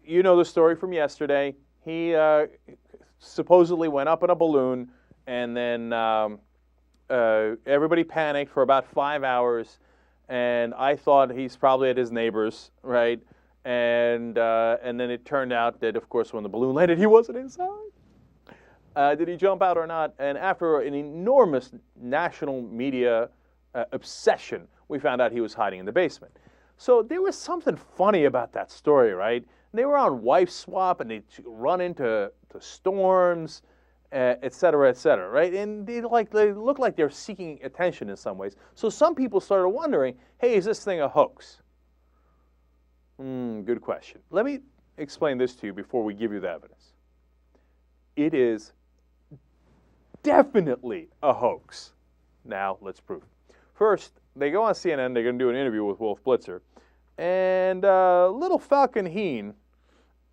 you know the story from yesterday. He supposedly went up in a balloon, and then everybody panicked for about 5 hours, and I thought he's probably at his neighbor's, right? And then it turned out that, of course, when the balloon landed, he wasn't inside. Did he jump out or not? And after an enormous national media obsession, we found out he was hiding in the basement. So there was something funny about that story, right? They were on wife swap, and they run into storms, et cetera, right? And they look like they're seeking attention in some ways. So some people started wondering, hey, is this thing a hoax? Good question. Let me explain this to you before we give you the evidence. It is definitely a hoax. Now, let's prove it. First, they go on CNN, they're going to do an interview with Wolf Blitzer, and little Falcon Heen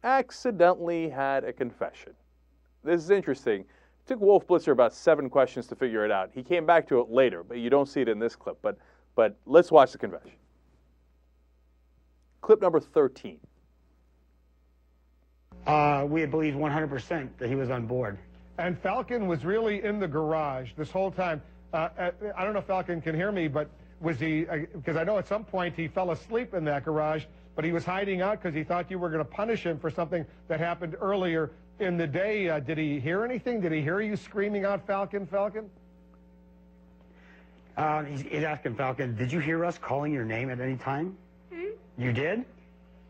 accidentally had a confession. This is interesting. It took Wolf Blitzer about 7 questions to figure it out. He came back to it later, but you don't see it in this clip. But let's watch the confession. Clip number 13. We had believed 100% that he was on board. And Falcon was really in the garage this whole time. I don't know if Falcon can hear me, but was he, because I know at some point he fell asleep in that garage, but he was hiding out because he thought you were going to punish him for something that happened earlier in the day. Did he hear anything? Did he hear you screaming out, Falcon, Falcon? He's asking Falcon, did you hear us calling your name at any time? You did?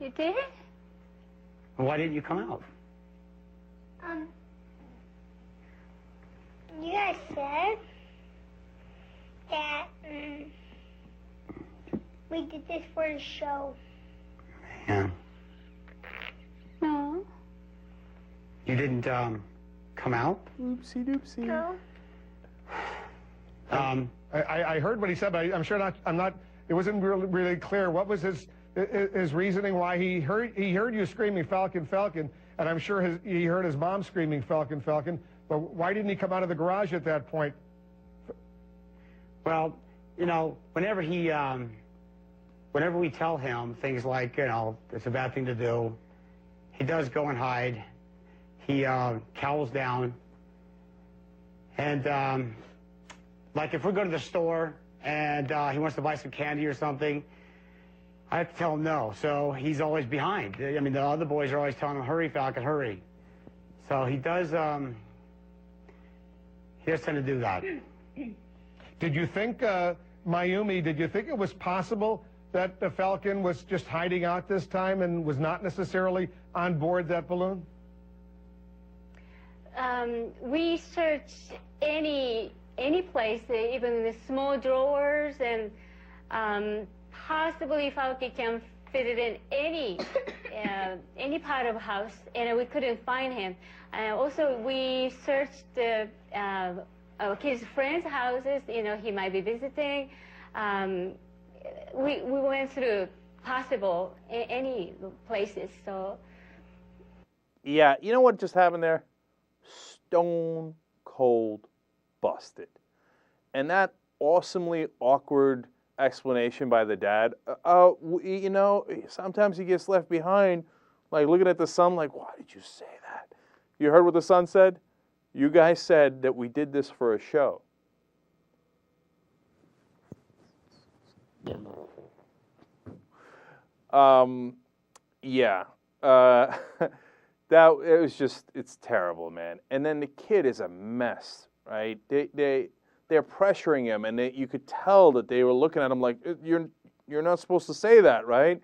You did? Why didn't you come out? You guys said that we did this for the show. Yeah. No. You didn't come out? Oopsie doopsie. No. I heard what he said, but I'm sure not. It wasn't really clear. What was his reasoning why he heard you screaming Falcon, Falcon, and I'm sure he heard his mom screaming Falcon, Falcon. But why didn't he come out of the garage at that point? Well, you know, whenever we tell him things like, you know, it's a bad thing to do, he does go and hide. He cowls down. And like if we go to the store and he wants to buy some candy or something, I have to tell him no. So he's always behind. I mean, the other boys are always telling him, hurry, Falcon, hurry. So he does tend to do that. Did you think, Mayumi, did you think it was possible that the Falcon was just hiding out this time and was not necessarily on board that balloon? We searched any place, even in the small drawers, and possibly Falcon can fit it in any part of the house, and we couldn't find him. Also, we searched our kids' friends' houses. You know, he might be visiting. We went through possible any places. So. Yeah, you know what just happened there? Stone cold busted. And that awesomely awkward explanation by the dad, you know, sometimes he gets left behind, like looking at the son like, why did you say that? You heard what the son said? You guys said that we did this for a show. Yeah. That it was just, it's terrible, man. And then the kid is a mess, right? They're pressuring him, and you could tell that they were looking at him like, you're not supposed to say that, right?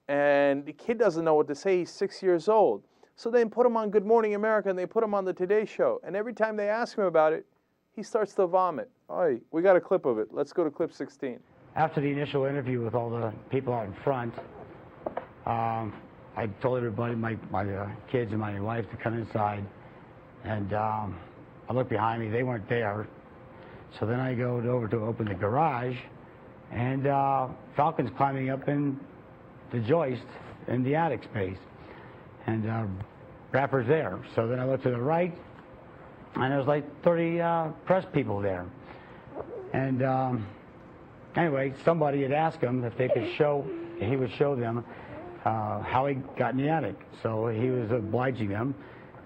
And the kid doesn't know what to say. He's 6 years old. So they put him on Good Morning America, and they put him on the Today Show. And every time they ask him about it, he starts to vomit. All right, we got a clip of it. Let's go to clip 16. After the initial interview with all the people out in front, I told everybody, my kids and my wife, to come inside. And I looked behind me. They weren't there. So then I go over to open the garage, and Falcon's climbing up in the joist in the attic space. And Rapper's there. So then I look to the right, and there's like 30 press people there. And anyway, somebody had asked him if they could show, he would show them how he got in the attic. So he was obliging them,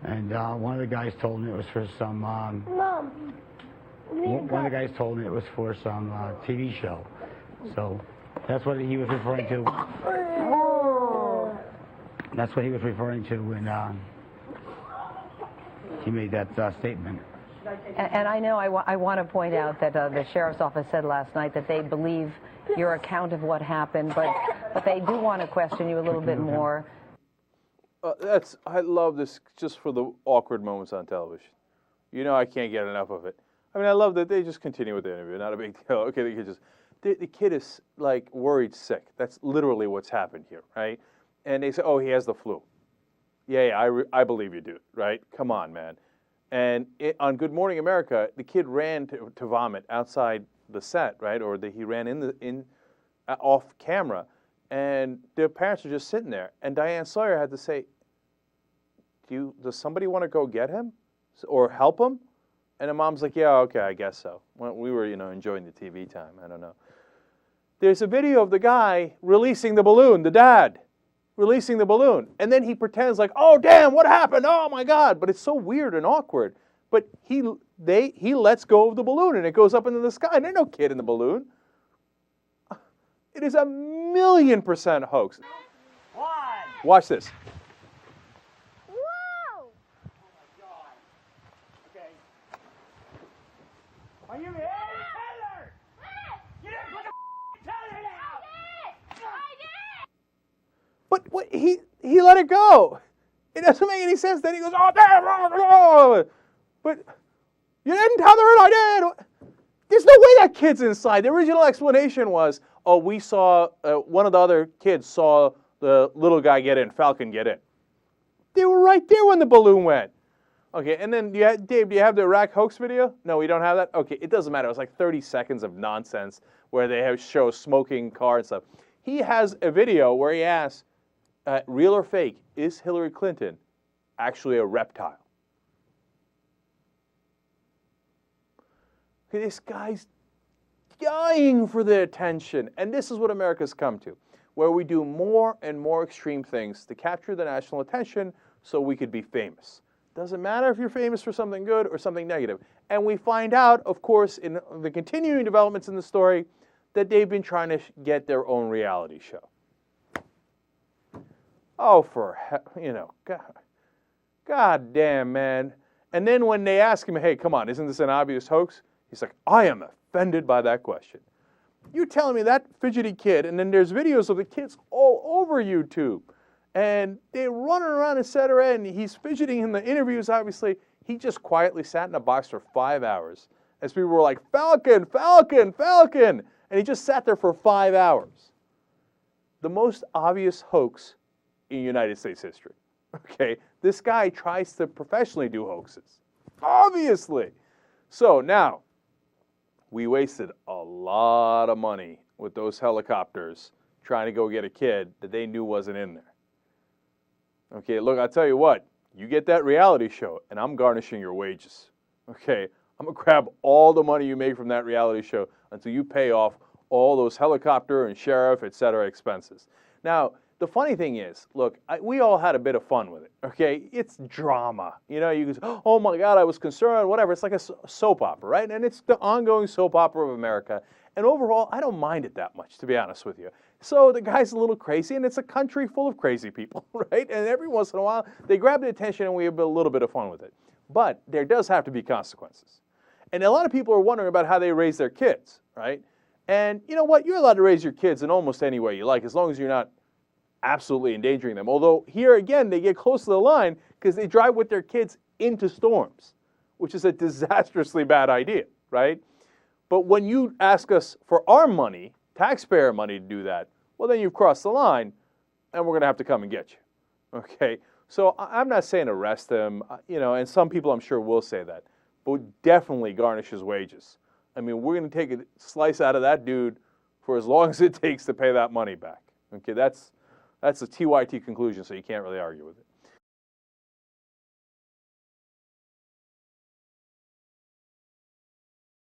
and one of the guys told me it was for some. Mom. One of the guys told me it was for some TV show. So that's what he was referring to. That's what he was referring to when he made that statement. And I know I want to point out that the sheriff's office said last night that they believe your account of what happened, but they do want to question you a little bit more. I love this just for the awkward moments on television. You know I can't get enough of it. I mean, I love that they just continue with the interview. Not a big deal. Okay, the kid is like worried sick. That's literally what's happened here, right? And they say, oh, he has the flu. Yeah, I believe you, dude, right? Come on, man. And on Good Morning America, the kid ran to vomit outside the set, right? Or he ran off camera, and the parents are just sitting there. And Diane Sawyer had to say, does somebody want to go get him or help him? And the mom's like, yeah, okay, I guess so. We were, enjoying the TV time. I don't know. There's a video of the guy releasing the balloon, the dad releasing the balloon. And then he pretends like, oh, damn, what happened? Oh, my God. But it's so weird and awkward. But he lets go of the balloon, and it goes up into the sky. And there's no kid in the balloon. It is 1,000,000% hoax. Watch this. Whoa! Are you here? Taylor! You didn't put the Taylor down! I did! But he let it go. It doesn't make any sense. Then he goes, oh, damn. But you didn't tell her I did. There's no way that kid's inside. The original explanation was, oh, we saw, one of the other kids saw the little guy get in, Falcon get in. They were right there when the balloon went. Okay, and then, Dave, do you have the Iraq hoax video? No, we don't have that? Okay, it doesn't matter. It was like 30 seconds of nonsense where they show smoking car and stuff. He has a video where he asks, real or fake, is Hillary Clinton actually a reptile? Okay, this guy's dying for the attention. And this is what America's come to, where we do more and more extreme things to capture the national attention so we could be famous. Doesn't matter if you're famous for something good or something negative. And we find out, of course, in the continuing developments in the story, that they've been trying to get their own reality show. Oh, God damn, man. And then when they ask him, hey, come on, isn't this an obvious hoax? He's like, I am offended by that question. You're telling me that fidgety kid, and then there's videos of the kids all over YouTube. And they're running around, etc., and he's fidgeting in the interviews, obviously. He just quietly sat in a box for 5 hours as people were like, Falcon, Falcon, Falcon. And he just sat there for 5 hours. The most obvious hoax in United States history. Okay, this guy tries to professionally do hoaxes. Obviously. So now, we wasted a lot of money with those helicopters trying to go get a kid that they knew wasn't in there. Okay, look, I'll tell you what. You get that reality show, and I'm garnishing your wages. Okay, I'm going to grab all the money you make from that reality show until you pay off all those helicopter and sheriff, etc. expenses. Now, the funny thing is, look, we all had a bit of fun with it, okay? It's drama. You know, you can say, oh my God, I was concerned, whatever. It's like a soap opera, right? And it's the ongoing soap opera of America. And overall, I don't mind it that much, to be honest with you. So the guy's a little crazy, and it's a country full of crazy people, right? And every once in a while, they grab the attention, and we have a little bit of fun with it. But there does have to be consequences. And a lot of people are wondering about how they raise their kids, right? And you know what? You're allowed to raise your kids in almost any way you like, as long as you're not absolutely endangering them. Although here again, they get close to the line because they drive with their kids into storms, which is a disastrously bad idea, right? But when you ask us for our money, taxpayer money to do that, well, then you've crossed the line, and we're going to have to come and get you, okay? So I'm not saying arrest him, you know, and some people I'm sure will say that, but definitely garnish his wages. I mean, we're going to take a slice out of that dude for as long as it takes to pay that money back, okay? That's a TYT conclusion, so you can't really argue with it.